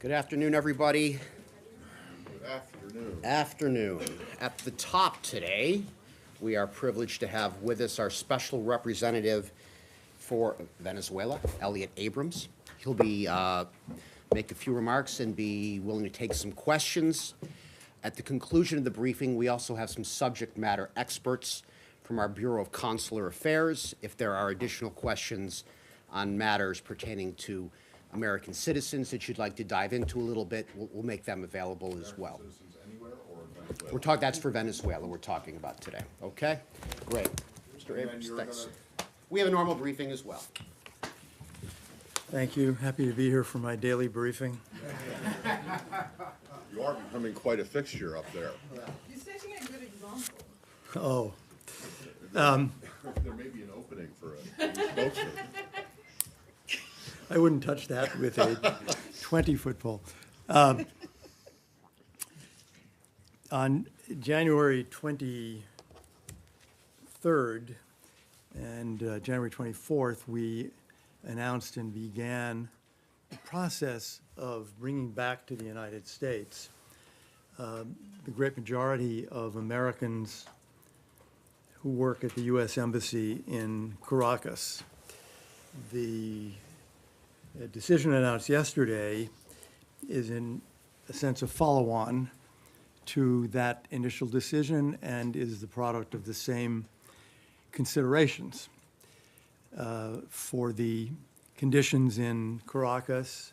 Good afternoon, everybody. Good afternoon. Afternoon. At the top today, we are privileged to have with us our special representative for Venezuela, Elliott Abrams. He'll be make a few remarks and be willing to take some questions. At the conclusion of the briefing, we also have some subject matter experts from our Bureau of Consular Affairs. If there are additional questions on matters pertaining to American citizens that you'd like to dive into a little bit, we'll make them available as well. Citizens anywhere or Venezuela? We're talking, that's for Venezuela we're talking about today, okay? Great. Mr. Abrams, thanks. We have a normal briefing as well. Thank you. Happy to be here for my daily briefing. You are becoming quite a fixture up there. You're setting a good example. Oh, There may be an opening for a spokesman. I wouldn't touch that with a 20-foot pole. On January 23rd and January 24th, we announced and began the process of bringing back to the United States the great majority of Americans who work at the U.S. Embassy in Caracas. The decision announced yesterday is in a sense a follow-on to that initial decision and is the product of the same considerations for the conditions in Caracas,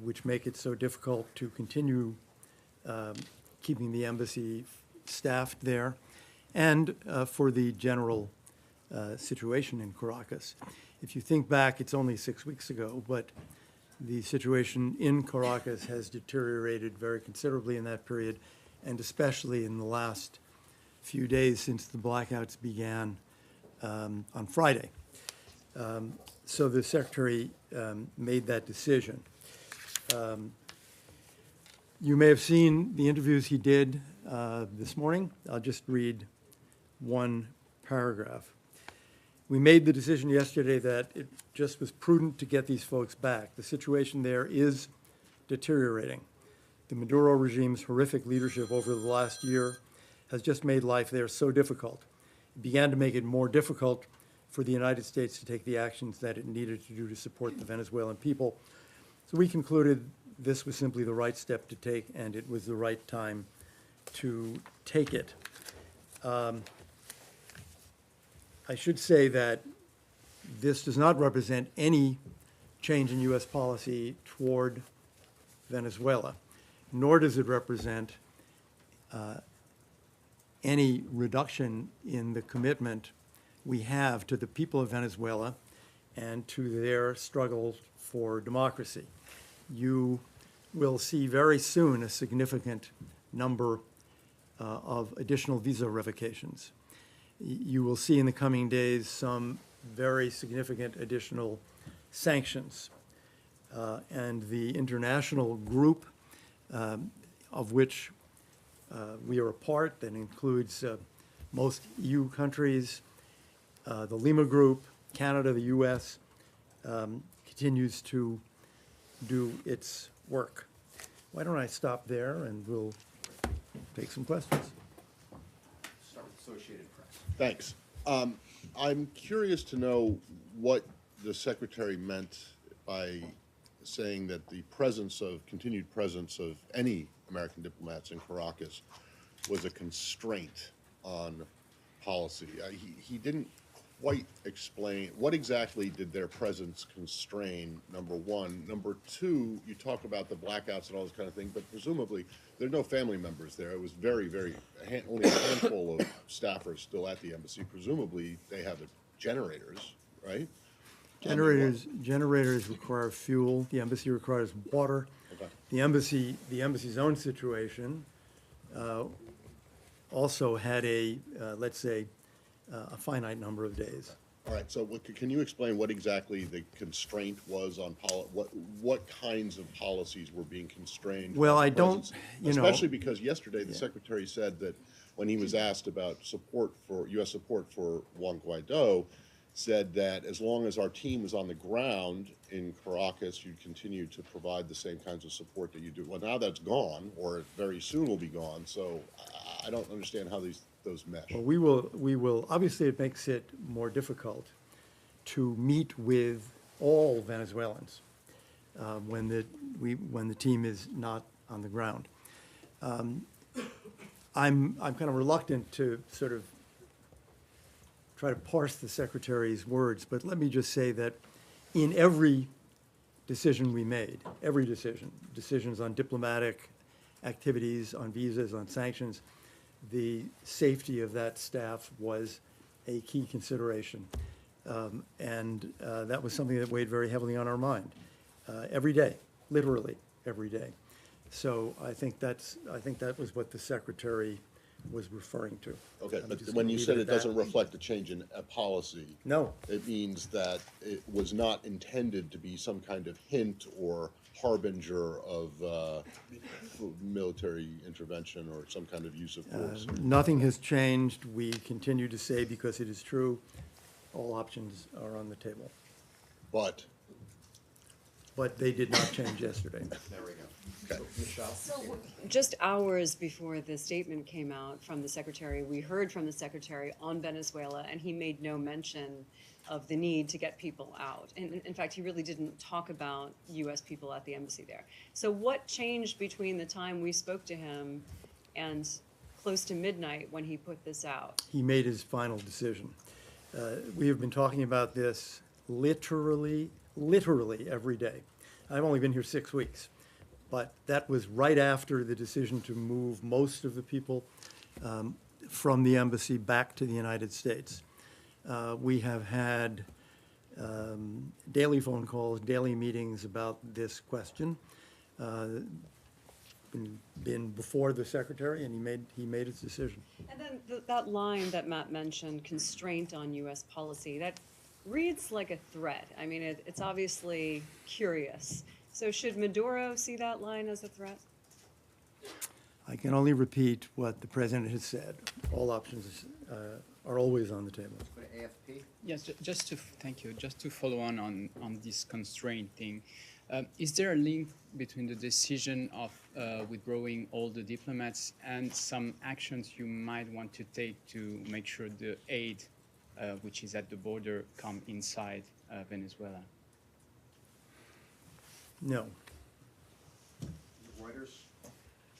which make it so difficult to continue keeping the embassy staffed there, and for the general situation in Caracas. If you think back, it's only 6 weeks ago, but the situation in Caracas has deteriorated very considerably in that period, and especially in the last few days since the blackouts began on Friday. So the Secretary made that decision. You may have seen the interviews he did this morning. I'll just read one paragraph. We made the decision yesterday that it just was prudent to get these folks back. The situation there is deteriorating. The Maduro regime's horrific leadership over the last year has just made life there so difficult. It began to make it more difficult for the United States to take the actions that it needed to do to support the Venezuelan people. So we concluded this was simply the right step to take, and it was the right time to take it. I should say that this does not represent any change in U.S. policy toward Venezuela, nor does it represent any reduction in the commitment we have to the people of Venezuela and to their struggle for democracy. You will see very soon a significant number of additional visa revocations. You will see in the coming days some very significant additional sanctions. And the international group of which we are a part, that includes most EU countries, the Lima Group, Canada, the US, continues to do its work. Why don't I stop there and we'll take some questions. Start with Associated Press. Thanks. I'm curious to know what the Secretary meant by saying that the continued presence of any American diplomats in Caracas was a constraint on policy. He didn't quite explain what exactly did their presence constrain, number one. Number two, you talk about the blackouts and all this kind of thing, but presumably there are no family members there. It was only a handful of staffers still at the embassy. Presumably they have generators, right? Generators require fuel. The embassy requires water. Okay. The embassy's own situation also had let's say, a finite number of days. All right, so can you explain what exactly the constraint was on what kinds of policies were being constrained? Well, I don't, especially because yesterday the Secretary said that when he was asked about U.S. support for Juan Guaido, said that as long as our team was on the ground in Caracas, you'd continue to provide the same kinds of support that you do. Well, now that's gone, or very soon will be gone, so I don't understand how those mesh. Well, we will, obviously it makes it more difficult to meet with all Venezuelans when the team is not on the ground. I'm kind of reluctant to sort of try to parse the Secretary's words, but let me just say that in every decision we made, every decision, decisions on diplomatic activities, on visas, on sanctions, the safety of that staff was a key consideration. And that was something that weighed very heavily on our mind every day, literally every day. So I think that was what the Secretary was referring to. Okay, I'm but just when gonna you leave said it it at doesn't that. reflect a change in a policy, No, it means that it was not intended to be some kind of hint or harbinger of military intervention or some kind of use of force. nothing has changed. We continue to say, because it is true, all options are on the table. But, But they did not change yesterday. There we go. okay. Michelle? So just hours before the statement came out from the Secretary, we heard from the Secretary on Venezuela, and he made no mention of the need to get people out. And in fact, he really didn't talk about U.S. people at the embassy there. So what changed between the time we spoke to him and close to midnight when he put this out? He made his final decision. We have been talking about this literally every day. I've only been here 6 weeks, but that was right after the decision to move most of the people from the embassy back to the United States. We have had daily phone calls, daily meetings about this question. Been before the Secretary, and he made his decision. And then that line that Matt mentioned, constraint on U.S. policy, that reads like a threat. I mean, it's obviously curious. So should Maduro see that line as a threat? I can only repeat what the President has said. All options are always on the table. Go to AFP. Yes, just to, thank you, just to follow on this constraint thing. Is there a link between the decision of withdrawing all the diplomats and some actions you might want to take to make sure the aid, which is at the border, come inside Venezuela? No. Reuters?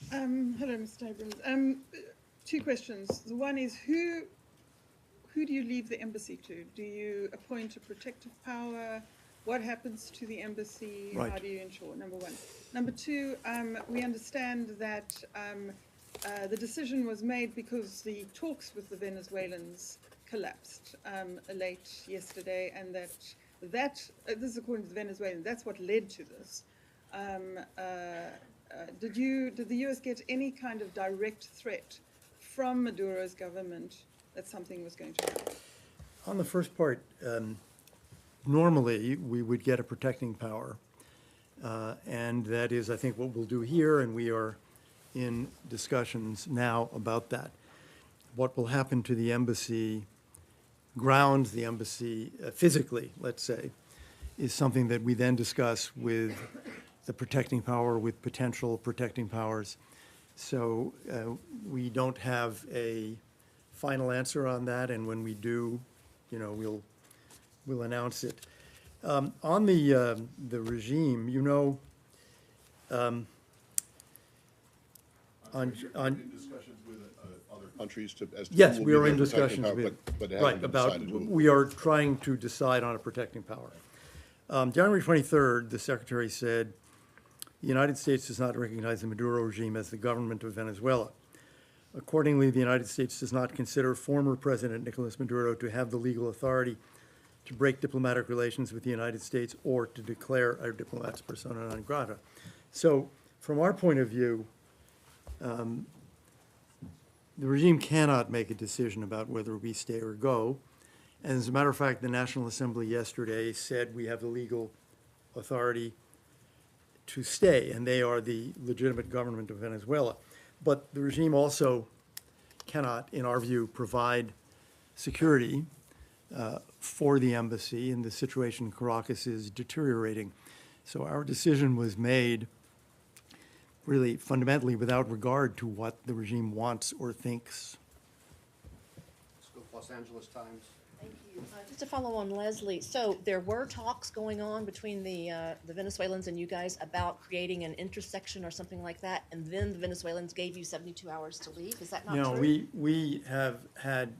Hello, Mr. Abrams. Two questions. The one is, who do you leave the embassy to? Do you appoint a protective power? What happens to the embassy? Right. How do you ensure? Number one. Number two, we understand that the decision was made because the talks with the Venezuelans collapsed late yesterday, and that this is according to the Venezuelans, that's what led to this. Did the U.S. get any kind of direct threat from Maduro's government that something was going to happen? On the first part, normally we would get a protecting power. And that is, I think, what we'll do here, and we are in discussions now about that. What will happen to the embassy grounds, the embassy physically, let's say, is something that we then discuss with the protecting power, with potential protecting powers. So we don't have a final answer on that, and when we do, we'll announce it. On the regime, on In discussions with other countries as to yes, who we will are be in their protecting discussions power, with, but it hasn't right, been about, decided who. we are trying to decide on a protecting power. January 23rd, the Secretary said, the United States does not recognize the Maduro regime as the government of Venezuela. Accordingly, the United States does not consider former President Nicolas Maduro to have the legal authority to break diplomatic relations with the United States or to declare our diplomats persona non grata. So, from our point of view, the regime cannot make a decision about whether we stay or go. And as a matter of fact, the National Assembly yesterday said we have the legal authority to stay, and they are the legitimate government of Venezuela. But the regime also cannot, in our view, provide security for the embassy, and the situation in Caracas is deteriorating. So our decision was made really fundamentally without regard to what the regime wants or thinks. Let's go Los Angeles Times. Thank you. Just to follow on Leslie, so there were talks going on between the Venezuelans and you guys about creating an intersection or something like that, and then the Venezuelans gave you 72 hours to leave? Is that not No, true? we have had,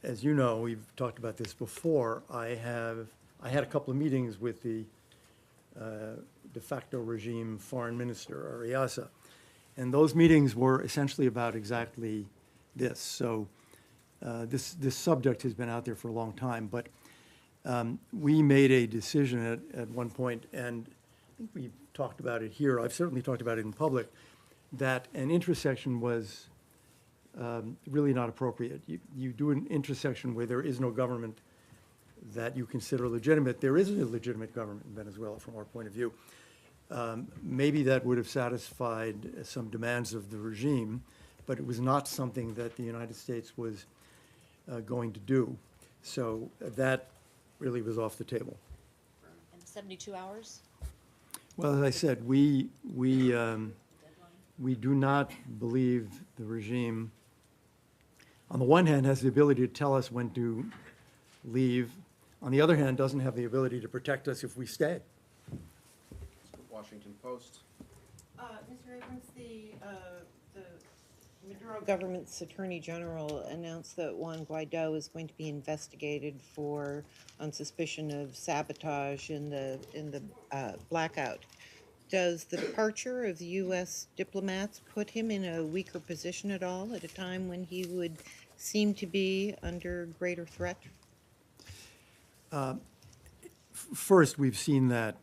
as you know, we've talked about this before, I had a couple of meetings with the de facto regime foreign minister, Ariasa, and those meetings were essentially about exactly this. So this subject has been out there for a long time, but we made a decision at one point, and I think we talked about it here, I've certainly talked about it in public, that an intersection was really not appropriate. You do an intersection where there is no government that you consider legitimate. There is a legitimate government in Venezuela from our point of view. Maybe that would have satisfied some demands of the regime, but it was not something that the United States was going to do. So that really was off the table. And 72 hours? Well, as I said, we do not believe the regime, on the one hand, has the ability to tell us when to leave. On the other hand, doesn't have the ability to protect us if we stay. Washington Post. Mr. Abrams, the Maduro government's attorney general announced that Juan Guaido is going to be investigated on suspicion of sabotage in the blackout. Does the departure of the U.S. diplomats put him in a weaker position at all at a time when he would seem to be under greater threat? First, we've seen that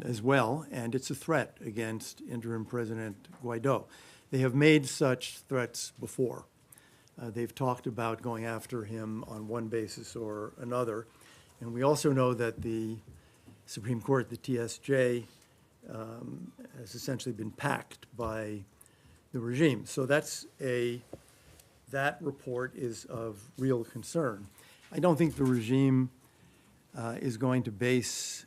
as well, and it's a threat against interim President Guaido. They have made such threats before. They've talked about going after him on one basis or another. And we also know that the Supreme Court, the TSJ, has essentially been packed by the regime. So that report is of real concern. I don't think the regime is going to base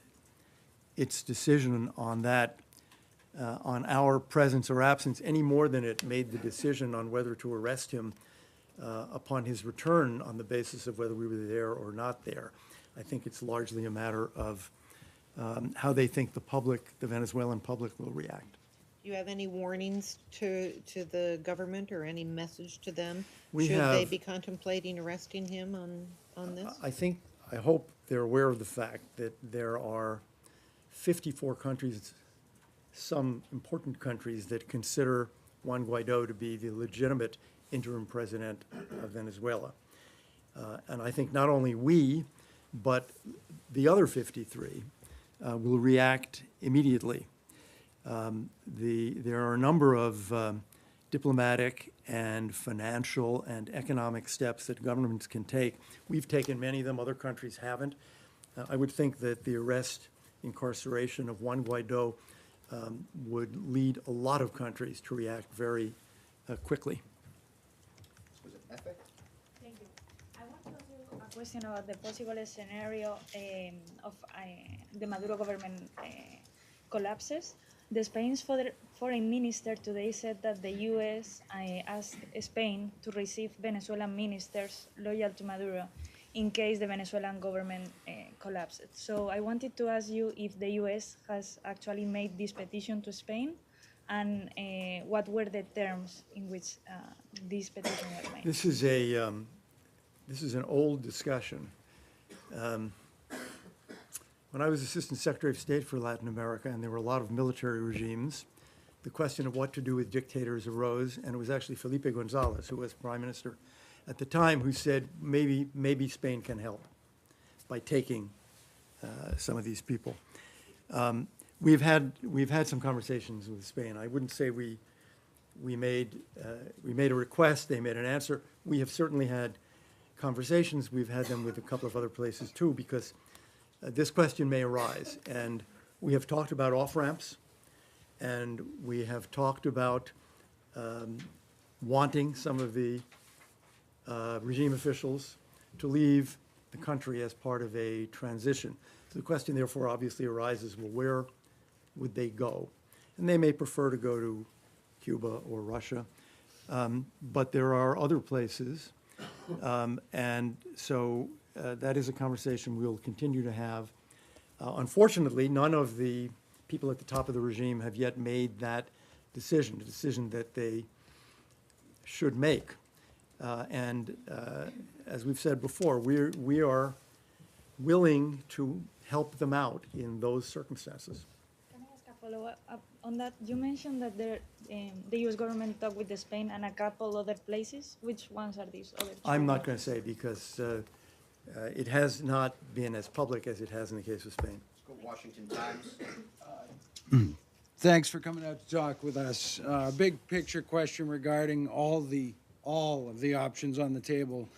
its decision on that, on our presence or absence, any more than it made the decision on whether to arrest him upon his return on the basis of whether we were there or not there. I think it's largely a matter of how they think the Venezuelan public will react. Do you have any warnings to the government or any message to them? We Should they have- be contemplating arresting him on this? I hope they're aware of the fact that there are 54 countries, some important countries, that consider Juan Guaido to be the legitimate interim president of Venezuela. And I think not only we, but the other 53 will react immediately. There are a number of diplomatic and financial and economic steps that governments can take. We've taken many of them, other countries haven't. I would think that the arrest, incarceration of Juan Guaido would lead a lot of countries to react very quickly. Was it Epic? Thank you. I want to ask you a question about the possible scenario of the Maduro government collapses. The Spain's foreign minister today said that the U.S. Asked Spain to receive Venezuelan ministers loyal to Maduro in case the Venezuelan government collapses. So I wanted to ask you if the U.S. has actually made this petition to Spain, and what were the terms in which this petition was made? This is an old discussion. When I was Assistant Secretary of State for Latin America, and there were a lot of military regimes, the question of what to do with dictators arose, and it was actually Felipe Gonzalez, who was Prime Minister at the time, who said maybe Spain can help by taking some of these people. We've had some conversations with Spain. I wouldn't say we made a request, they made an answer. We have certainly had conversations. We've had them with a couple of other places too, because this question may arise. And we have talked about off-ramps, and we have talked about wanting some of the regime officials to leave the country as part of a transition. So the question therefore obviously arises, well, where would they go? And they may prefer to go to Cuba or Russia, but there are other places. And so that is a conversation we'll continue to have. Unfortunately, none of the people at the top of the regime have yet made that decision, a decision that they should make. As we've said before, we are willing to help them out in those circumstances. Can I ask a follow-up on that? You mentioned that the U.S. government talked with Spain and a couple other places. Which ones are these other two? I'm not going to say because it has not been as public as it has in the case of Spain. Let's go Washington Times. Thanks for coming out to talk with us. Big picture question regarding all of the options on the table.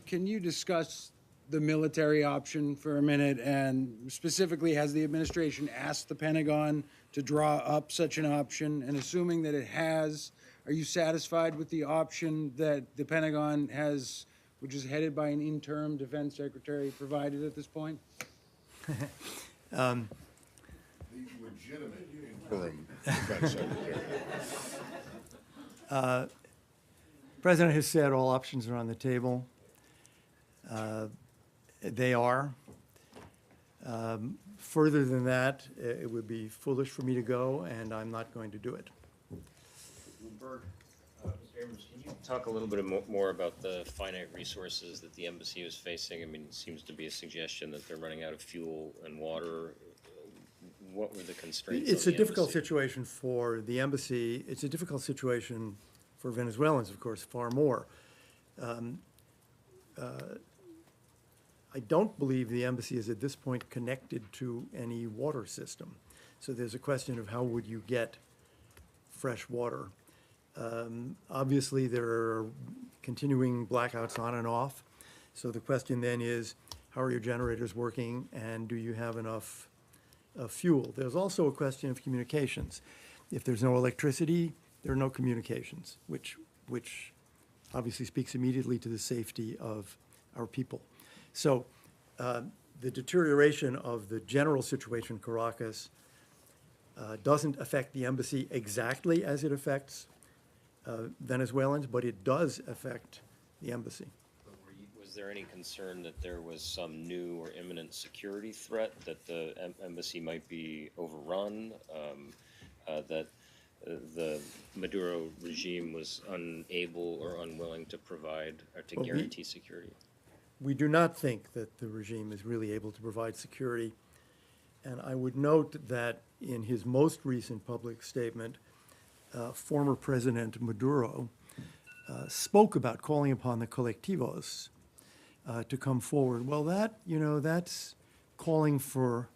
Can you discuss the military option for a minute? And specifically, has the administration asked the Pentagon to draw up such an option? And assuming that it has, are you satisfied with the option that the Pentagon has, which is headed by an interim defense secretary, provided at this point? The legitimate interim defense secretary. The President has said all options are on the table. They are. Further than that, it would be foolish for me to go, and I'm not going to do it. Bloomberg. Mr. Abrams, can you talk a little bit more about the finite resources that the embassy is facing? I mean, it seems to be a suggestion that they're running out of fuel and water. What were the constraints? It's on a the difficult embassy? situation for the embassy. It's a difficult situation for Venezuelans, of course, far more. I don't believe the embassy is at this point connected to any water system. So there's a question of how would you get fresh water. Obviously, there are continuing blackouts on and off. So the question then is, how are your generators working, and do you have enough fuel? There's also a question of communications. If there's no electricity, there are no communications, which obviously speaks immediately to the safety of our people. So the deterioration of the general situation in Caracas doesn't affect the embassy exactly as it affects Venezuelans, but it does affect the embassy. Was there any concern that there was some new or imminent security threat, that the embassy might be overrun, that the Maduro regime was unable or unwilling to provide or to Well, guarantee security? We do not think that the regime is really able to provide security. And I would note that in his most recent public statement, former President Maduro spoke about calling upon the colectivos to come forward. Well, that's calling for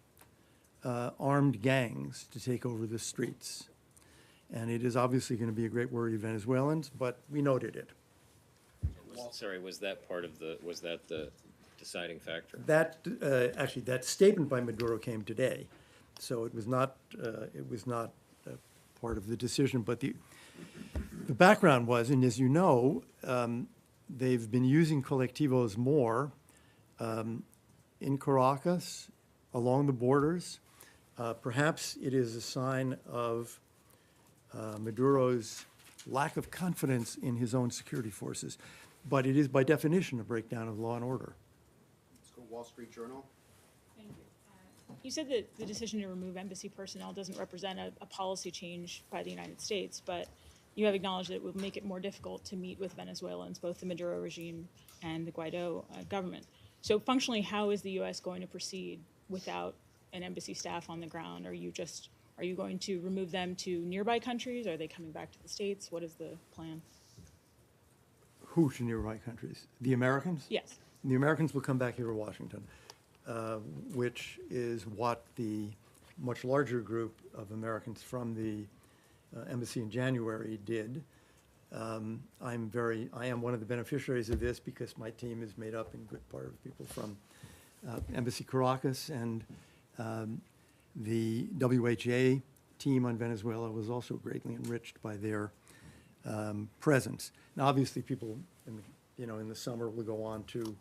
armed gangs to take over the streets. And it is obviously going to be a great worry to Venezuelans, but we noted it. Sorry, was that the deciding factor? Actually, that statement by Maduro came today, so it was not part of the decision. But the background was, and as you know, they've been using colectivos more in Caracas, along the borders. Perhaps it is a sign of Maduro's lack of confidence in his own security forces. But it is, by definition, a breakdown of law and order. Let's go Wall Street Journal. Thank you. You said that the decision to remove embassy personnel doesn't represent a policy change by the United States, but you have acknowledged that it would make it more difficult to meet with Venezuelans, both the Maduro regime and the Guaido government. So functionally, how is the U.S. going to proceed without an embassy staff on the ground? Are you going to remove them to nearby countries? Are they coming back to the States? What is the plan? Who to nearby countries? The Americans? Yes. The Americans will come back here to Washington, which is what the much larger group of Americans from the embassy in January did. I am one of the beneficiaries of this because my team is made up in good part of people from Embassy Caracas, and the WHA team on Venezuela was also greatly enriched by their presence. Now, obviously, people in the summer will go on to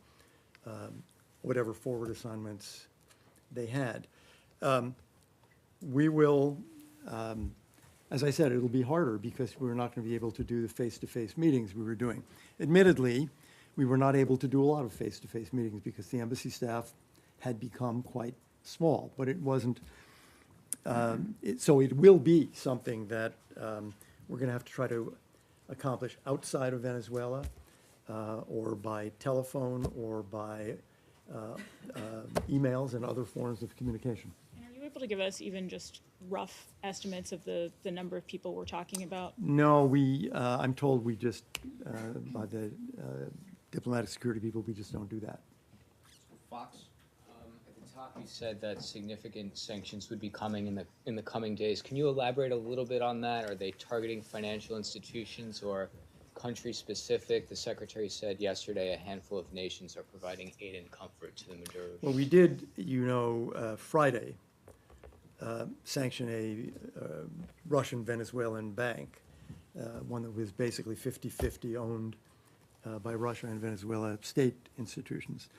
whatever forward assignments they had. We will, as I said, it'll be harder because we're not going to be able to do the face-to-face meetings we were doing. Admittedly, we were not able to do a lot of face-to-face meetings because the embassy staff had become quite small, but it wasn't, so it will be something that we're going to have to try to accomplish outside of Venezuela, or by telephone, or by emails and other forms of communication. And are you able to give us even just rough estimates of the number of people we're talking about? No, I'm told we just, by the diplomatic security people, we just don't do that. Fox? At the top, you said that significant sanctions would be coming in the coming days. Can you elaborate a little bit on that? Are they targeting financial institutions or country-specific? The Secretary said yesterday a handful of nations are providing aid and comfort to the Maduro regime. Well, we did, Friday, sanction a Russian-Venezuelan bank, one that was basically 50-50 owned by Russia and Venezuela state institutions.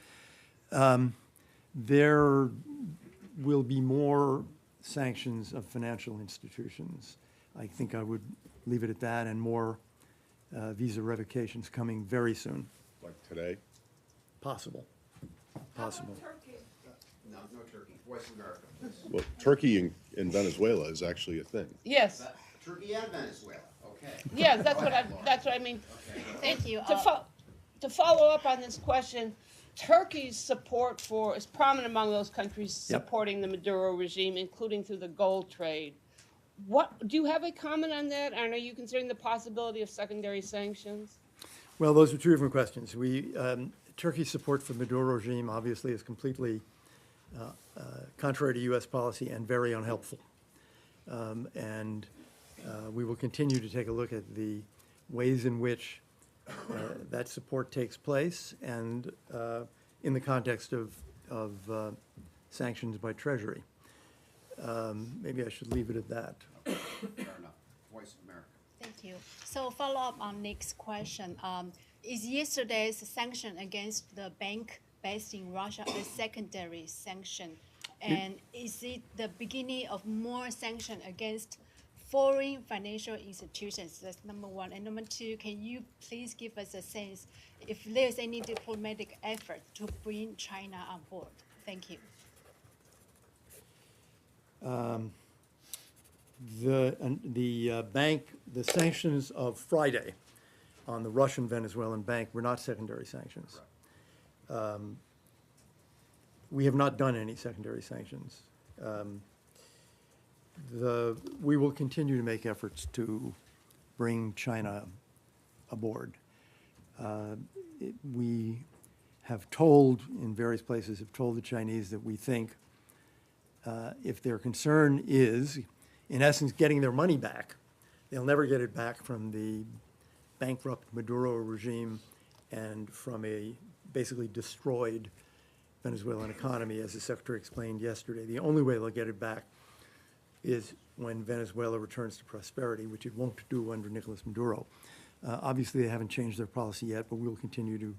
There will be more sanctions of financial institutions. I think I would leave it at that, and more visa revocations coming very soon. Like today? Possible. Possible. No, no Turkey. Voice of America, please. Well, Turkey and Venezuela is actually a thing. Yes, Turkey and Venezuela, okay. yes, that's Go what ahead, Laura. that's what I mean. Thank you. To follow up on this question, Turkey's support is prominent among those countries supporting the Maduro regime, including through the gold trade. Do you have a comment on that? And are you considering the possibility of secondary sanctions? Well, those are two different questions. Turkey's support for the Maduro regime obviously is completely contrary to U.S. policy and very unhelpful. We will continue to take a look at the ways in which that support takes place, and in the context of sanctions by Treasury. Maybe I should leave it at that. Fair enough. Voice of America. Thank you. So follow up on Nick's question. Is yesterday's sanction against the bank based in Russia a secondary sanction? And is it the beginning of more sanction against foreign financial institutions? That's number one. And number two, can you please give us a sense if there's any diplomatic effort to bring China on board? Thank you. The sanctions of Friday on the Russian Venezuelan bank were not secondary sanctions. We have not done any secondary sanctions. We will continue to make efforts to bring China aboard. We have told, in various places, have told the Chinese that we think if their concern is, in essence, getting their money back, they'll never get it back from the bankrupt Maduro regime and from a basically destroyed Venezuelan economy, as the Secretary explained yesterday. The only way they'll get it back is when Venezuela returns to prosperity, which it won't do under Nicolas Maduro. Obviously, they haven't changed their policy yet, but we'll continue to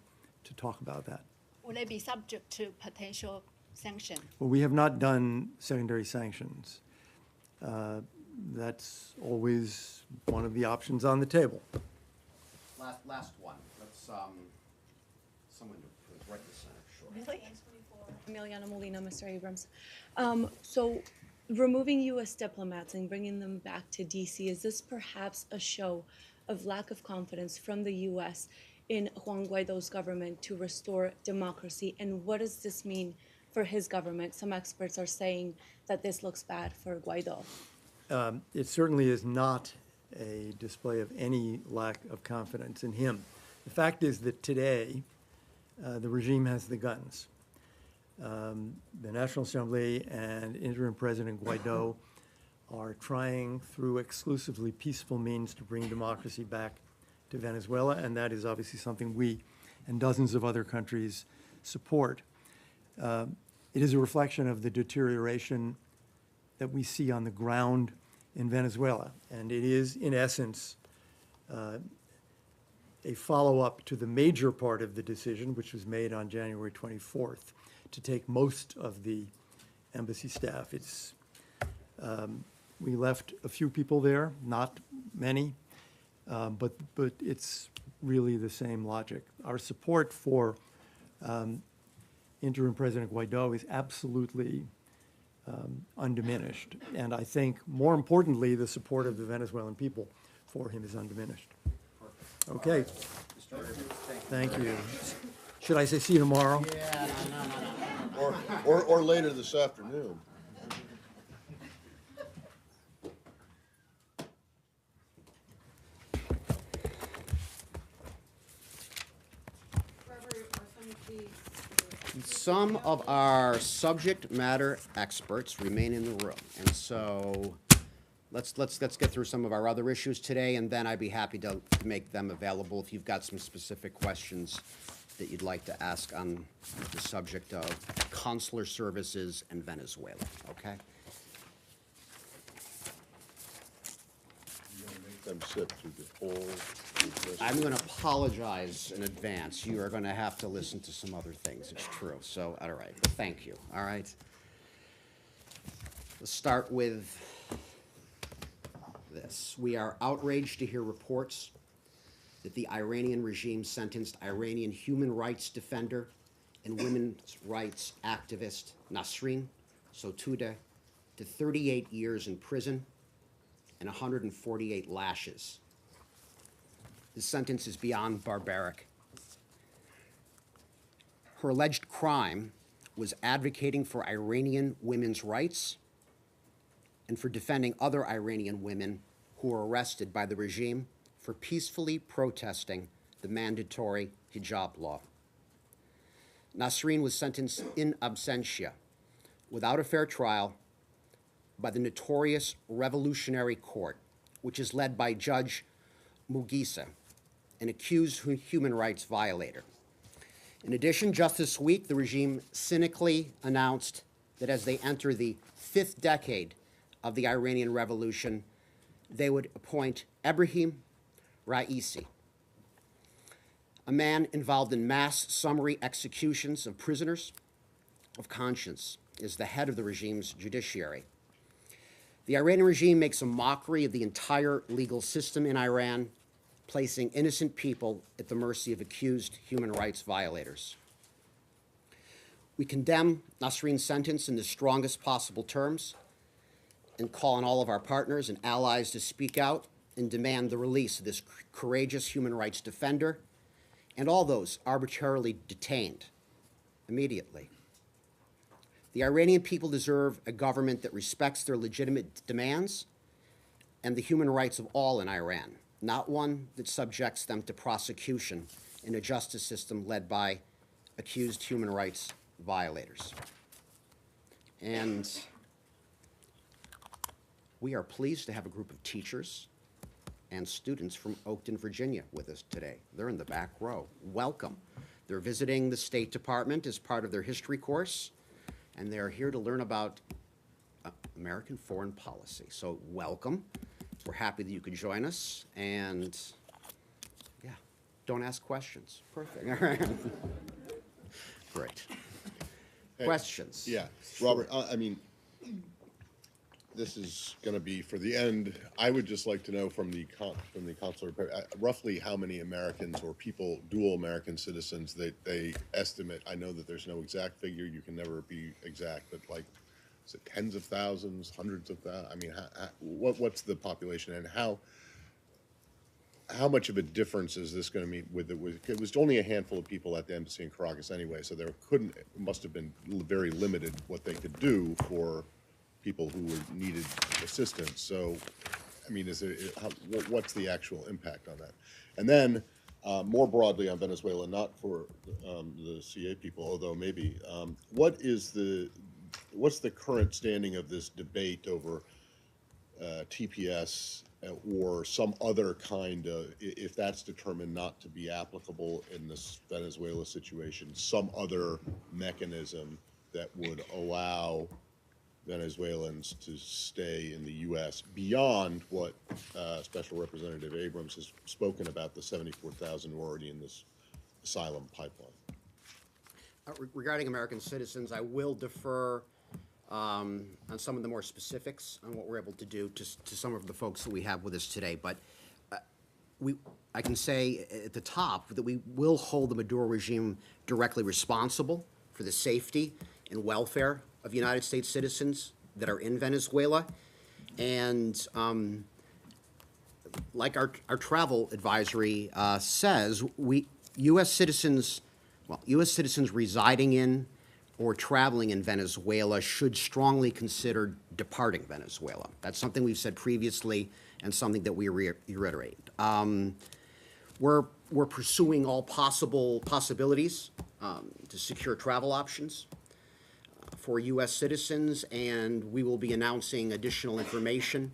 talk about that. Will they be subject to potential sanction? Well, we have not done secondary sanctions. That's always one of the options on the table. Last one. Let's, someone to right in the center, sure. Really? Emiliana Molina, Mr. Abrams. So removing U.S. diplomats and bringing them back to D.C., is this perhaps a show of lack of confidence from the U.S. in Juan Guaido's government to restore democracy? And what does this mean for his government? Some experts are saying that this looks bad for Guaido. It certainly is not a display of any lack of confidence in him. The fact is that today, the regime has the guns. The National Assembly and interim President Guaido are trying through exclusively peaceful means to bring democracy back to Venezuela, and that is obviously something we and dozens of other countries support. It is a reflection of the deterioration that we see on the ground in Venezuela, and it is, in essence, a follow-up to the major part of the decision, which was made on January 24th, to take most of the embassy staff. We left a few people there, not many, but it's really the same logic. Our support for interim President Guaido is absolutely undiminished. And I think, more importantly, the support of the Venezuelan people for him is undiminished. Okay. Thank you. Should I say see you tomorrow? Yeah, no. Or later this afternoon. Some of our subject matter experts remain in the room, and so let's get through some of our other issues today, and then I'd be happy to make them available if you've got some specific questions that you'd like to ask on the subject of consular services in Venezuela, okay? You're gonna make them sit through the whole. I'm going to apologize in advance. You are going to have to listen to some other things, it's true. So, all right, thank you, all right? Let's start with this. We are outraged to hear reports that the Iranian regime sentenced Iranian human rights defender and women's rights activist Nasrin Sotoudeh to 38 years in prison and 148 lashes. This sentence is beyond barbaric. Her alleged crime was advocating for Iranian women's rights and for defending other Iranian women who were arrested by the regime for peacefully protesting the mandatory hijab law. Nasrin was sentenced in absentia, without a fair trial, by the notorious Revolutionary Court, which is led by Judge Mughisa, an accused human rights violator. In addition, just this week, the regime cynically announced that as they enter the 5th decade of the Iranian Revolution, they would appoint Ebrahim Raisi, a man involved in mass summary executions of prisoners of conscience, as the head of the regime's judiciary. The Iranian regime makes a mockery of the entire legal system in Iran, placing innocent people at the mercy of accused human rights violators. We condemn Nasrin's sentence in the strongest possible terms and call on all of our partners and allies to speak out and demand the release of this courageous human rights defender and all those arbitrarily detained immediately. The Iranian people deserve a government that respects their legitimate demands and the human rights of all in Iran, not one that subjects them to prosecution in a justice system led by accused human rights violators. And we are pleased to have a group of teachers and students from Oakton, Virginia with us today. They're in the back row. Welcome. They're visiting the State Department as part of their history course, and they're here to learn about American foreign policy. So welcome. We're happy that you could join us, and yeah, don't ask questions. Perfect. All right. Great. Hey, Questions? Yeah, Robert, I mean, this is going to be for the end. I would just like to know from the consular, roughly how many Americans or people, dual American citizens, they estimate. I know that there's no exact figure. You can never be exact, but like, is it tens of thousands, hundreds of thousands? I mean, what's the population, and how much of a difference is this going to make with it? It was only a handful of people at the embassy in Caracas anyway, so there must have been very limited what they could do for people who needed assistance. So, I mean, what's the actual impact on that? And then, more broadly on Venezuela, not for the CA people, although maybe, what's the current standing of this debate over TPS or some other kind of, if that's determined not to be applicable in this Venezuela situation, some other mechanism that would allow Venezuelans to stay in the U.S. beyond what Special Representative Abrams has spoken about, the 74,000 who are already in this asylum pipeline? Regarding American citizens, I will defer on some of the more specifics on what we're able to do to some of the folks that we have with us today. But I can say at the top that we will hold the Maduro regime directly responsible for the safety and welfare of United States citizens that are in Venezuela. And like our travel advisory says, U.S. citizens residing in or traveling in Venezuela should strongly consider departing Venezuela. That's something we've said previously and something that we reiterate. We're pursuing all possibilities to secure travel options for U.S. citizens, and we will be announcing additional information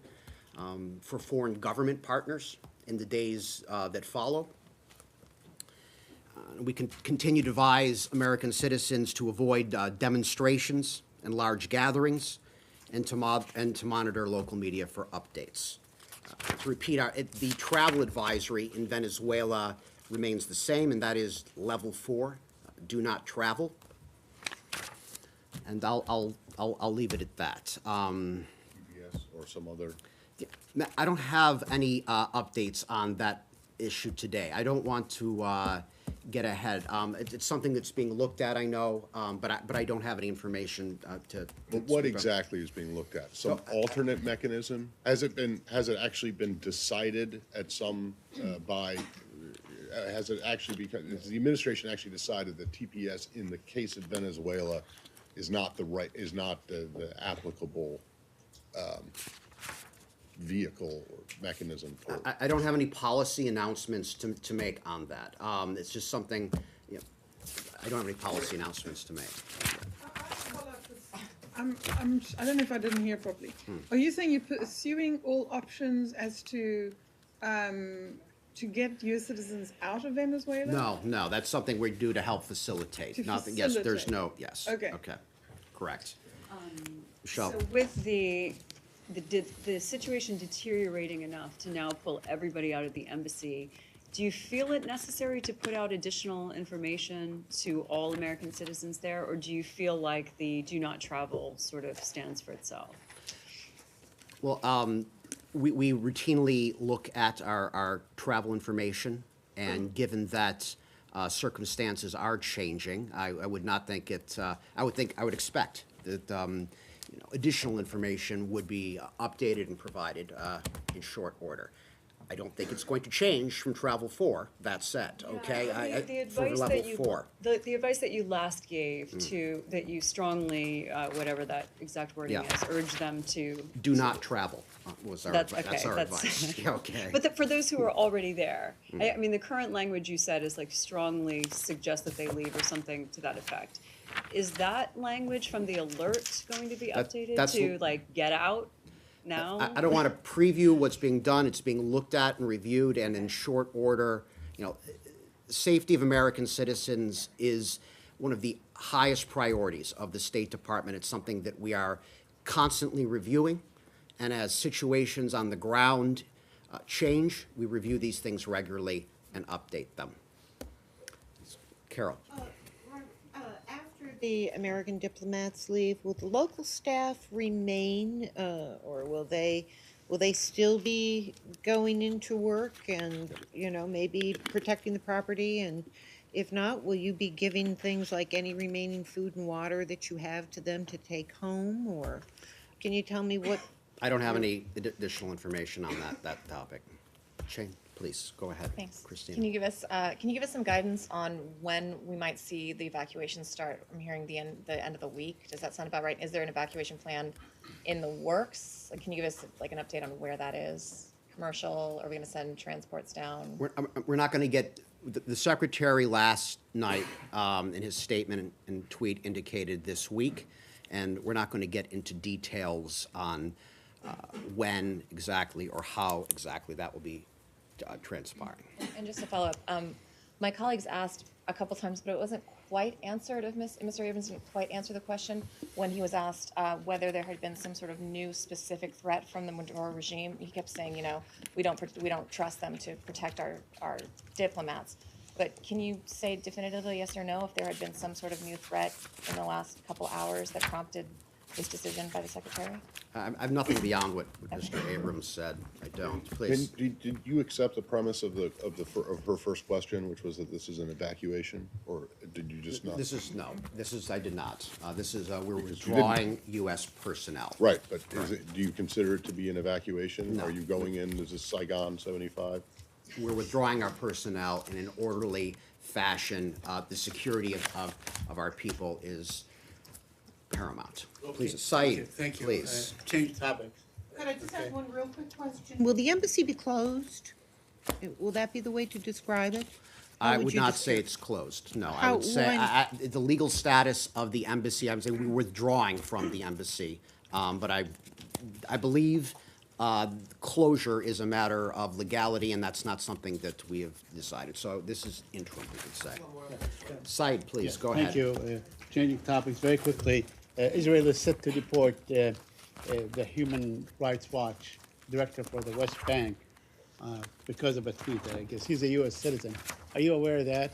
for foreign government partners in the days that follow. We can continue to advise American citizens to avoid demonstrations and large gatherings, and to monitor local media for updates. To repeat, the travel advisory in Venezuela remains the same, and that is level 4, do not travel. And I'll leave it at that. PBS or some other? I don't have any updates on that issue today. I don't want to get ahead. It's something that's being looked at, I know, but I don't have any information to. But what exactly is being looked at? Some alternate mechanism? Has it actually been decided at some has the administration actually decided that TPS in the case of Venezuela is not the applicable vehicle or mechanism for? I don't have any policy announcements to make on that. It's just something, I don't have any policy announcements to make. I don't know if I didn't hear properly. Are you saying you're pursuing all options as to get U.S. citizens out of Venezuela? No, that's something we do to help facilitate. Nothing. Yes, there's no. Yes. Okay. Correct. Michelle. So with the situation deteriorating enough to now pull everybody out of the embassy, do you feel it necessary to put out additional information to all American citizens there, or do you feel like the do not travel sort of stands for itself? Well, we routinely look at our travel information, and given that circumstances are changing, I would not think it. I would expect that additional information would be updated and provided in short order. I don't think it's going to change from Travel 4, that said, okay? The For advice level that you 4. the advice that you last gave to that you strongly whatever that exact wording is, urge them to Do not travel was our that's advice. okay. That's our advice. Yeah, okay. But for those who are already there, I mean, the current language you said is like strongly suggest that they leave or something to that effect. Is that language from the alert going to be updated to like get out now? I don't want to preview what's being done. It's being looked at and reviewed, and in short order, safety of American citizens is one of the highest priorities of the State Department. It's something that we are constantly reviewing, and as situations on the ground change, we review these things regularly and update them. Carol. After the American diplomats leave, will the local staff remain, or will they still be going into work and maybe protecting the property? And if not, will you be giving things like any remaining food and water that you have to them to take home, or can you tell me what? I don't have any additional information on that topic. Shane, please go ahead. Thanks. Christine. Can you give us some guidance on when we might see the evacuations start? I'm hearing the end of the week. Does that sound about right? Is there an evacuation plan in the works? Can you give us like an update on where that is? Commercial? Are we going to send transports down? We're not going to get. The Secretary last night in his statement and tweet indicated this week, and we're not going to get into details on when exactly or how exactly that will be transpiring. And just to follow up, my colleagues asked a couple times, but it wasn't quite answered, if Mr. Abrams didn't quite answer the question when he was asked whether there had been some sort of new specific threat from the Maduro regime. He kept saying, you know, we don't trust them to protect our diplomats. But can you say definitively yes or no if there had been some sort of new threat in the last couple hours that prompted this decision by the Secretary? I have nothing beyond what Mr. Abrams said. I don't. Please. Did you accept the premise of her first question, which was that this is an evacuation, or did you just not? This is, I did not. This is, we're withdrawing U.S. personnel. Right, but do you consider it to be an evacuation? No. Are you going in, is this Saigon 75? We're withdrawing our personnel in an orderly fashion. The security of our people is paramount. Please, Said, Thank you. please. Change topics. Could I just ask one real quick question? Will the embassy be closed? Will that be the way to describe it? How I would you not descri- say it's closed, no. I How- would say, when- the legal status of the embassy, I'm saying we're withdrawing from the embassy. But I believe closure is a matter of legality, and that's not something that we have decided. So this is interim, we could say. Said, please, go ahead. Thank you. Changing topics very quickly. Israel is set to deport the Human Rights Watch director for the West Bank because of a tweet, I guess. He's a U.S. citizen. Are you aware of that?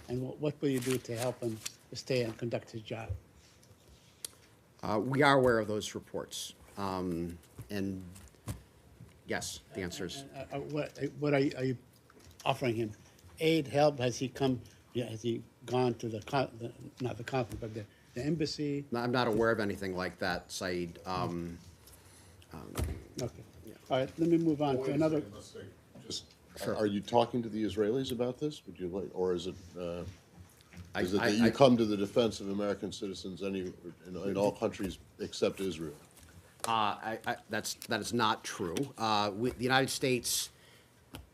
And what will you do to help him stay and conduct his job? We are aware of those reports. And yes, the answer is, What are you offering him? Aid, help? Has he come? Yeah, has he gone to not the consulate, but the embassy? I'm not aware of anything like that, Said. Okay. All right, let me move on to another. Just, are you talking to the Israelis about this? Would you like, or is it that you come to the defense of American citizens in all countries except Israel? That is not true. The United States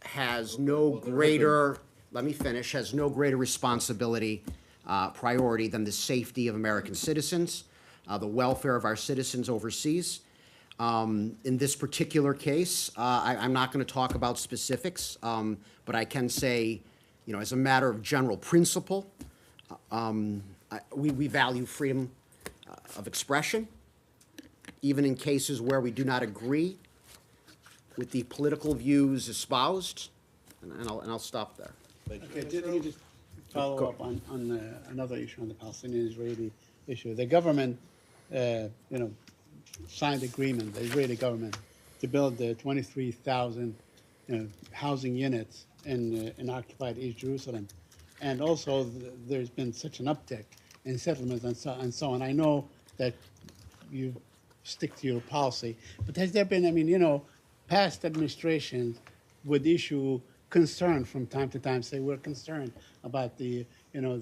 has no greater, let me finish, has no greater responsibility, priority than the safety of American citizens, the welfare of our citizens overseas. In this particular case, I'm not going to talk about specifics, but I can say, you know, as a matter of general principle, we value freedom of expression, even in cases where we do not agree with the political views espoused, and I'll stop there. Okay, let me just follow up on another issue, on the Palestinian-Israeli issue. The government, signed agreement, the Israeli government, to build the 23,000 housing units in occupied East Jerusalem. And also, there's been such an uptick in settlements and so on. I know that you stick to your policy, but has there been, past administrations would issue concern from time to time, say we're concerned about the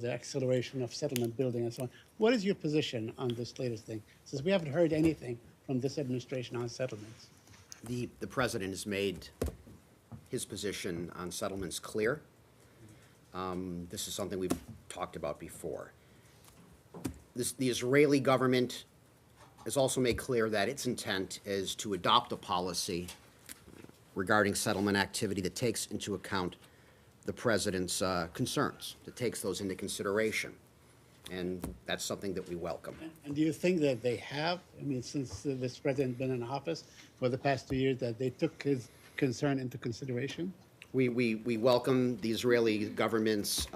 acceleration of settlement building and so on. What is your position on this latest thing? Since we haven't heard anything from this administration on settlements. The president has made his position on settlements clear. This is something we've talked about before. The Israeli government has also made clear that its intent is to adopt a policy regarding settlement activity that takes into account the president's concerns, that takes those into consideration. And that's something that we welcome. And do you think that they have, since this president has been in office for the past 2 years, that they took his concern into consideration? We welcome the Israeli government's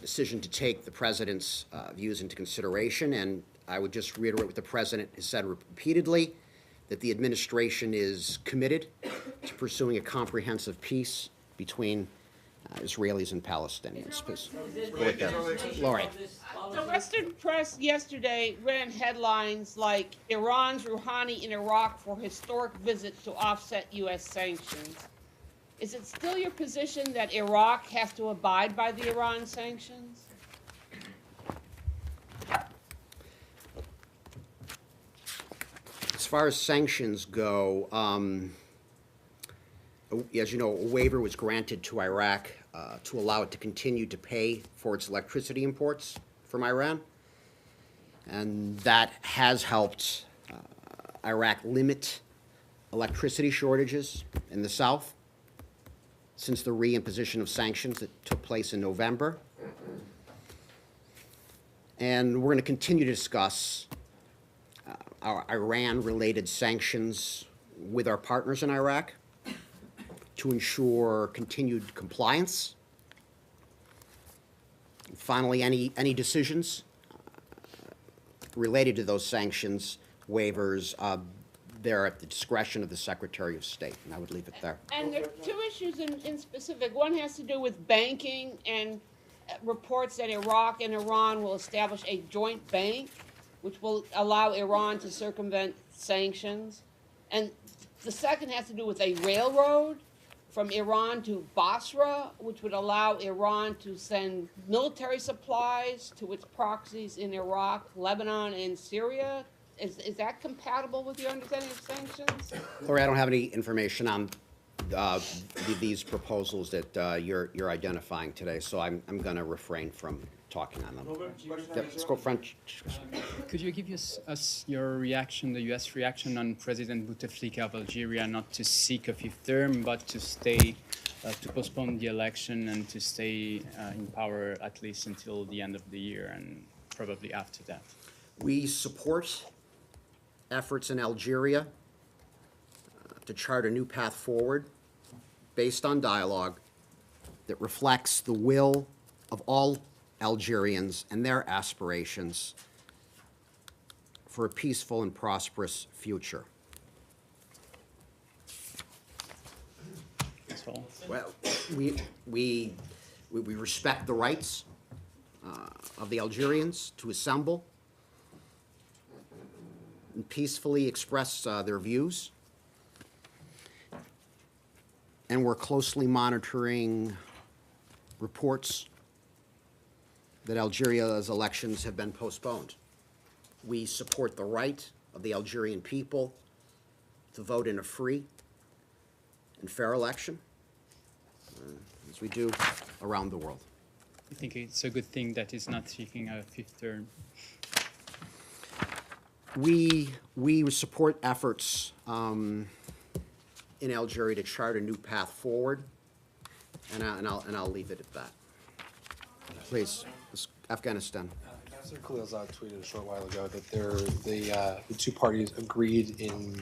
decision to take the president's views into consideration, and I would just reiterate what the president has said repeatedly, that the administration is committed to pursuing a comprehensive peace between Israelis and Palestinians. Please. Right there. Lori. The Western press yesterday ran headlines like Iran's Rouhani in Iraq for historic visit to offset U.S. sanctions. Is it still your position that Iraq has to abide by the Iran sanctions? As far as sanctions go, as you know, a waiver was granted to Iraq to allow it to continue to pay for its electricity imports from Iran. And that has helped Iraq limit electricity shortages in the south since the reimposition of sanctions that took place in November. And we're going to continue to discuss our Iran-related sanctions with our partners in Iraq to ensure continued compliance. Finally, any decisions related to those sanctions waivers, they're at the discretion of the Secretary of State, and I would leave it there. And there are two issues in specific. One has to do with banking and reports that Iraq and Iran will establish a joint bank, which will allow Iran to circumvent sanctions. And the second has to do with a railroad from Iran to Basra, which would allow Iran to send military supplies to its proxies in Iraq, Lebanon, and Syria. Is that compatible with your understanding of sanctions? Lori, I don't have any information on these proposals that you're identifying today, so I'm going to refrain from talking on them. Let's go French. Could you give us your reaction, the U.S. reaction on President Bouteflika of Algeria not to seek a fifth term, but to stay, to postpone the election and to stay in power at least until the end of the year and probably after that? We support efforts in Algeria to chart a new path forward based on dialogue that reflects the will of all Algerians and their aspirations for a peaceful and prosperous future. That's all. Well, we respect the rights of the Algerians to assemble and peacefully express their views. And we're closely monitoring reports that Algeria's elections have been postponed. We support the right of the Algerian people to vote in a free and fair election, as we do around the world. I think it's a good thing that he's not seeking a fifth term. We support efforts in Algeria to chart a new path forward, and I'll leave it at that. Please, Afghanistan. Ambassador Khalilzad tweeted a short while ago that the two parties agreed in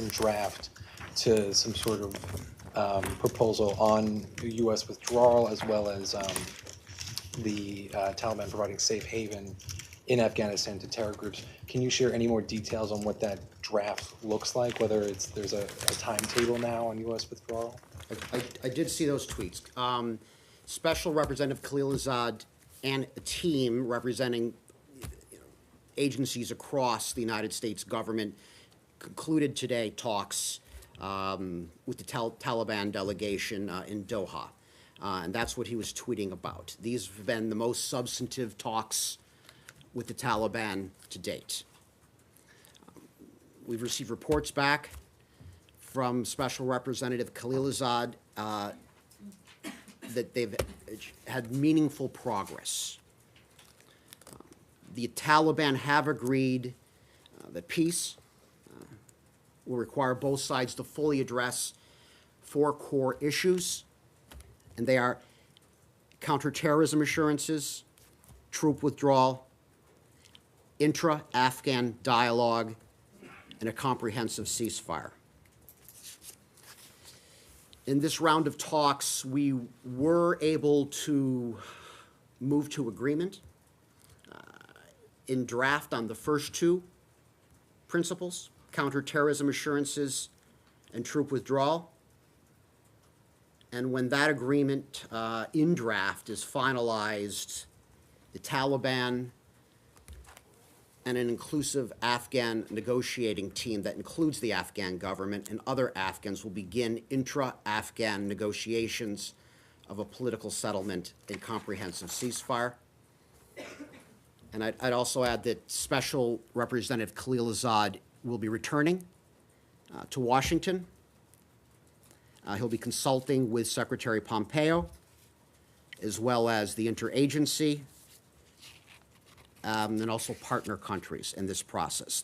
draft to some sort of proposal on U.S. withdrawal, as well as the Taliban providing safe haven in Afghanistan to terror groups. Can you share any more details on what that draft looks like, whether there's a timetable now on U.S. withdrawal? I did see those tweets. Special Representative Khalilzad and a team representing agencies across the United States government concluded today talks with the Taliban delegation in Doha. And that's what he was tweeting about. These have been the most substantive talks with the Taliban to date. We've received reports back from Special Representative Khalilzad that they've had meaningful progress. The Taliban have agreed that peace will require both sides to fully address 4 core issues, and they are counterterrorism assurances, troop withdrawal, intra-Afghan dialogue, and a comprehensive ceasefire. In this round of talks, we were able to move to agreement in draft on the first 2 principles, counterterrorism assurances and troop withdrawal. And when that agreement in draft is finalized, the Taliban and an inclusive Afghan negotiating team that includes the Afghan government and other Afghans will begin intra-Afghan negotiations of a political settlement and comprehensive ceasefire. And I'd also add that Special Representative Khalilzad will be returning to Washington. He'll be consulting with Secretary Pompeo, as well as the interagency, and also partner countries in this process.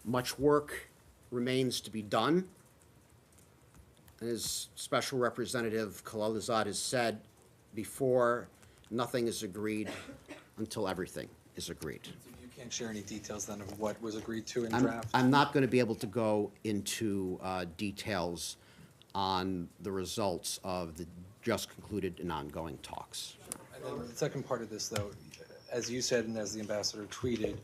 Much work remains to be done. And as Special Representative Khalilzad has said before, nothing is agreed until everything is agreed. You can't share any details then of what was agreed to in I'm, draft? I'm not going to be able to go into details on the results of the just concluded and ongoing talks. And then the second part of this, though, as you said and as the ambassador tweeted,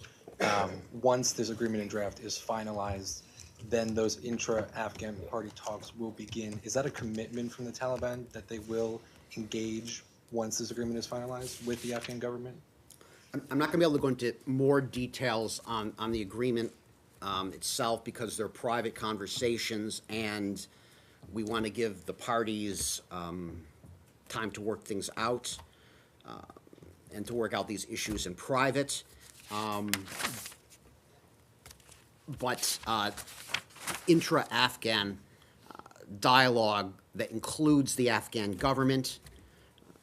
once this agreement in draft is finalized, then those intra-Afghan party talks will begin. Is that a commitment from the Taliban that they will engage once this agreement is finalized with the Afghan government? I'm not going to be able to go into more details on the agreement itself because they're private conversations and we want to give the parties time to work things out and to work out these issues in private. But intra-Afghan dialogue that includes the Afghan government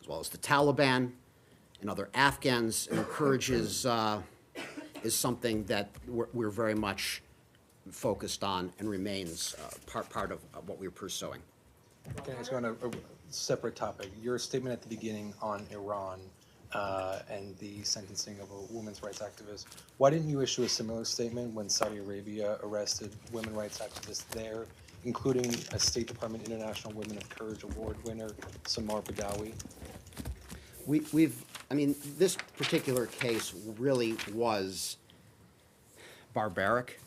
as well as the Taliban and other Afghans and encourages is something that we're very much focused on and remains part of what we're pursuing. Can I ask you on a separate topic? Your statement at the beginning on Iran and the sentencing of a women's rights activist. Why didn't you issue a similar statement when Saudi Arabia arrested women's rights activists there, including a State Department International Women of Courage Award winner, Samar Badawi? I mean, this particular case really was barbaric.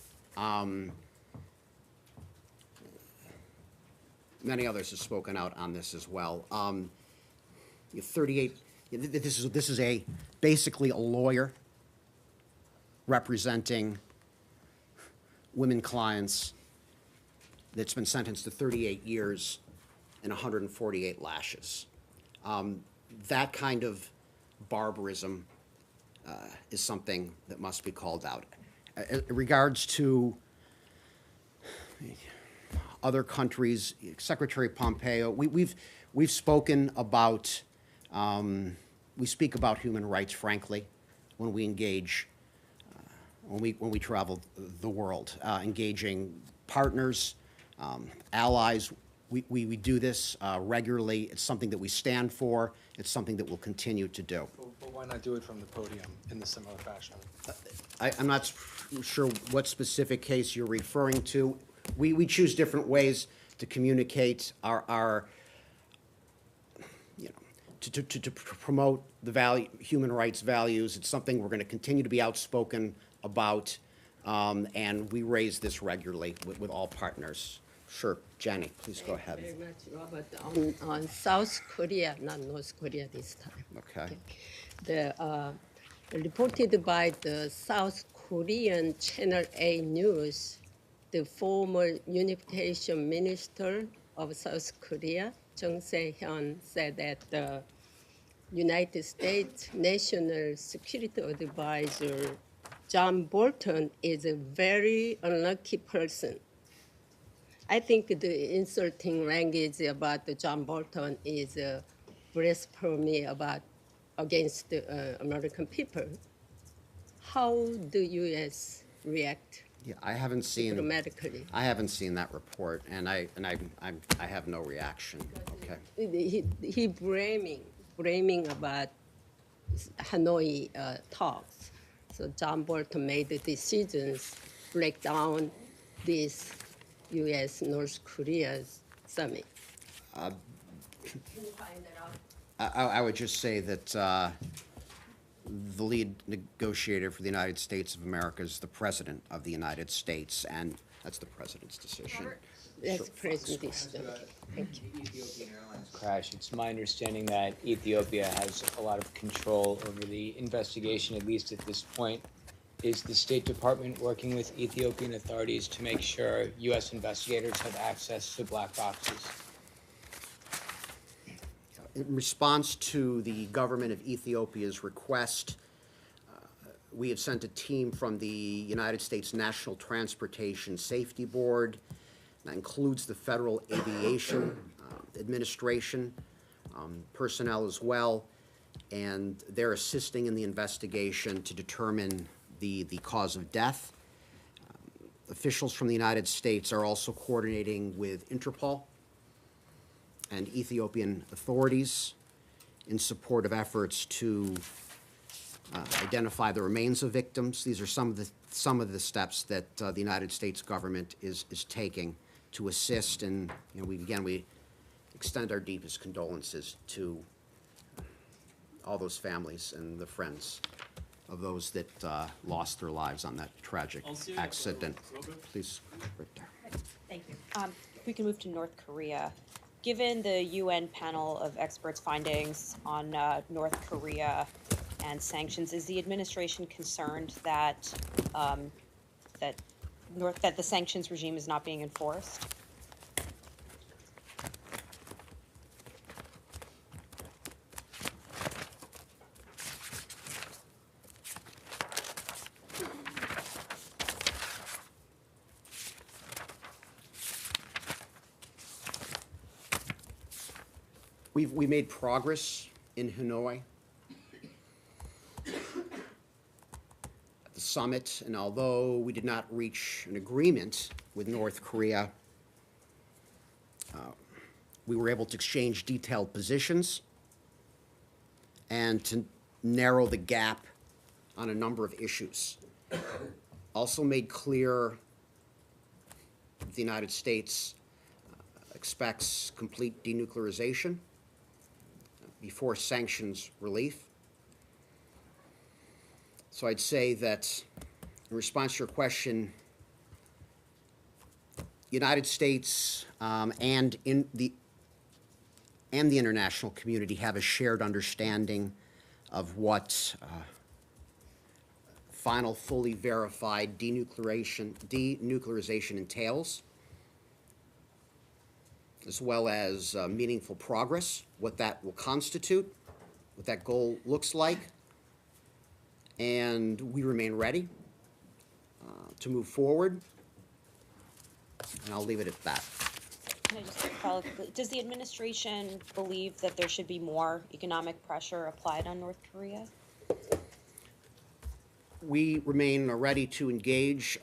Many others have spoken out on this as well. 38. This is basically a lawyer representing women clients that's been sentenced to 38 years and 148 lashes. That kind of barbarism is something that must be called out. In regards to other countries, Secretary Pompeo, we've spoken about. We speak about human rights, frankly, when we engage, when we travel the world, engaging partners, allies. We do this regularly. It's something that we stand for. It's something that we'll continue to do. But why not do it from the podium in a similar fashion? I'm not sure what specific case you're referring to. We choose different ways to communicate our to promote the human rights values. It's something we're going to continue to be outspoken about, and we raise this regularly with all partners. Sure, Jenny, please go ahead. Thank you very much, Robert. On South Korea, not North Korea this time. Okay. The reported by the South Korean Channel A News, the former Unification Minister of South Korea, Jung Se-hyun, said that the United States National Security Advisor John Bolton is a very unlucky person. I think the insulting language about the John Bolton is blasphemy against the American people. How do U.S. react? Yeah, I haven't seen. Diplomatically. I haven't seen that report, and I have no reaction. Okay. He blaming about Hanoi talks. So John Bolton made the decisions break down this U.S. North Korea's summit. Can you find that out? I would just say that the lead negotiator for the United States of America is the President of the United States, and that's the President's decision. That's President's decision. Thank you. Ethiopian Airlines crash. It's my understanding that Ethiopia has a lot of control over the investigation, at least at this point. Is the State Department working with Ethiopian authorities to make sure U.S. investigators have access to black boxes? In response to the government of Ethiopia's request, we have sent a team from the United States National Transportation Safety Board. That includes the Federal Aviation Administration personnel as well, and they're assisting in the investigation to determine the cause of death. Officials from the United States are also coordinating with Interpol and Ethiopian authorities in support of efforts to identify the remains of victims. These are some of the steps that the United States government is taking to assist, and we extend our deepest condolences to all those families and the friends of those that lost their lives on that tragic accident. Please, right there. Thank you. If we can move to North Korea. Given the UN panel of experts' findings on North Korea and sanctions, is the administration concerned that that the sanctions regime is not being enforced? We made progress in Hanoi at the summit, and although we did not reach an agreement with North Korea, we were able to exchange detailed positions and to narrow the gap on a number of issues. Also made clear that the United States expects complete denuclearization before sanctions relief. So I'd say that in response to your question, United States and the international community have a shared understanding of what final, fully verified denuclearization entails, as well as meaningful progress, what that will constitute, what that goal looks like, and we remain ready to move forward, and I'll leave it at that. Can I just follow? Does the administration believe that there should be more economic pressure applied on North Korea? We remain ready to engage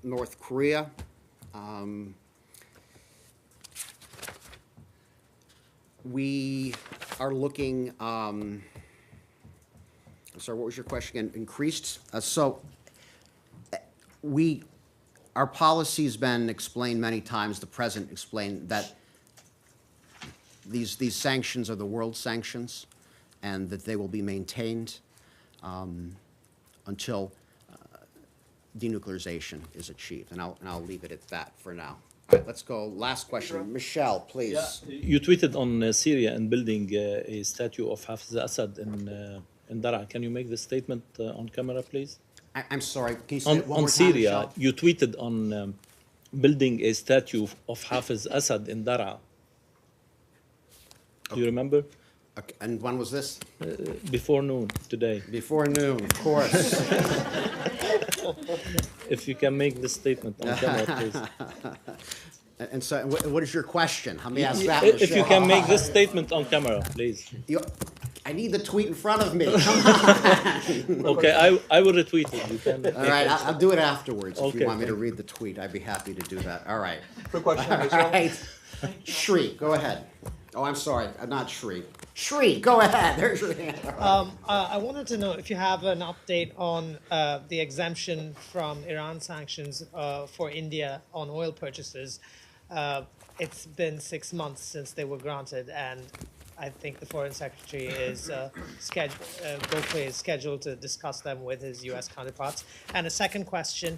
North Korea. We are looking, I'm sorry, what was your question again? Increased? Our policy's been explained many times. The President explained that these sanctions are the world sanctions and that they will be maintained until denuclearization is achieved. And I'll leave it at that for now. All right, let's go. Last question. Michelle, please. Yeah, you tweeted on Syria and building a statue of Hafiz Assad in Daraa. Can you make the statement on camera, please? I'm sorry. Can you say it one on more time, Syria, Michelle? you tweeted on building a statue of Hafiz Assad in Daraa. Do you remember? Okay. And when was this? Before noon today. Before noon, of course. If you can make the statement on camera, please. And so, what is your question? Let me ask that, If you Michelle. can make this statement on camera, please. I need the tweet in front of me. Come on. Okay, I will retweet it. You can. All right, I'll do it afterwards. If Okay, you want me to thank read the tweet, I'd be happy to do that. All right. Quick question, All Michelle. right. Shri, go ahead. Oh, I'm sorry, not Shri. Shri, go ahead. There's your hand. I wanted to know if you have an update on the exemption from Iran sanctions for India on oil purchases. It's been 6 months since they were granted, and I think the Foreign Secretary is Gokhale is scheduled to discuss them with his U.S. counterparts. And a second question,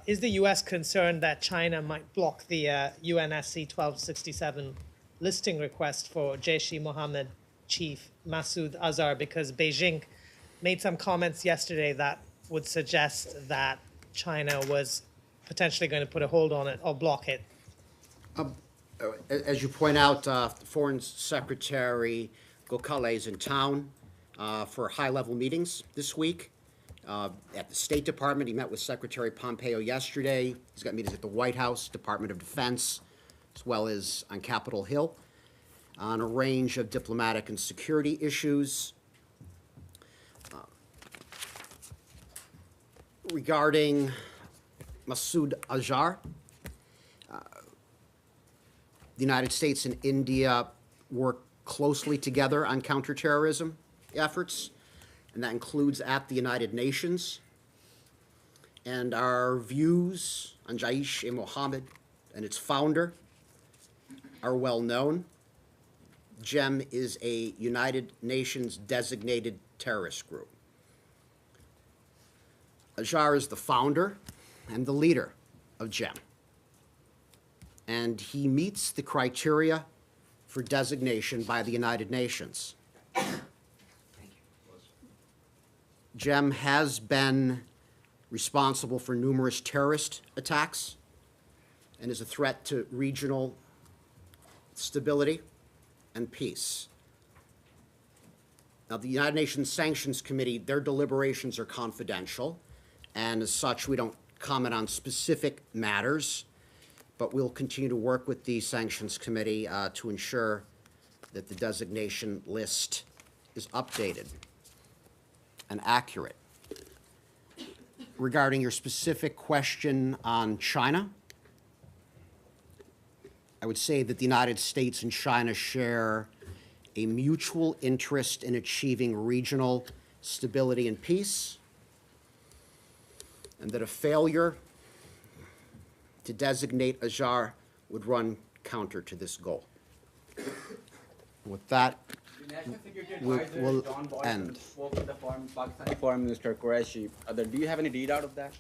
is the U.S. concerned that China might block the UNSC 1267 listing request for Jaish-e-Mohammed chief Masood Azhar, because Beijing made some comments yesterday that would suggest that China was potentially going to put a hold on it or block it? As you point out, Foreign Secretary Gokhale is in town for high-level meetings this week. At the State Department, he met with Secretary Pompeo yesterday. He's got meetings at the White House, Department of Defense, as well as on Capitol Hill, on a range of diplomatic and security issues. Regarding Masood Azhar, the United States and India work closely together on counterterrorism efforts. and that includes at the United Nations. And our views on Jaish-e-Mohammed and its founder are well known. JEM is a United Nations designated terrorist group. Azhar is the founder and the leader of JEM. And he meets the criteria for designation by the United Nations. JEM has been responsible for numerous terrorist attacks and is a threat to regional stability and peace. Now, the United Nations Sanctions Committee, their deliberations are confidential, and as such, we don't comment on specific matters, but we'll continue to work with the Sanctions Committee to ensure that the designation list is updated and accurate. Regarding your specific question on China, I would say that the United States and China share a mutual interest in achieving regional stability and peace, and that a failure to designate Azhar would run counter to this goal. With that, we'll end. Spoke with the Pakistani Foreign Minister Qureshi. Do you have any readout of that?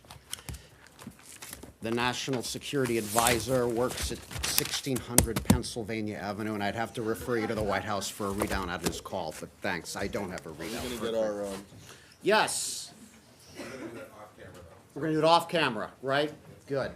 The National Security Advisor works at 1600 Pennsylvania Avenue, and I'd have to refer you to the White House for a readout on his call, but thanks, I don't have a readout. We're gonna get our, Yes. We're gonna do it off camera, right? Good.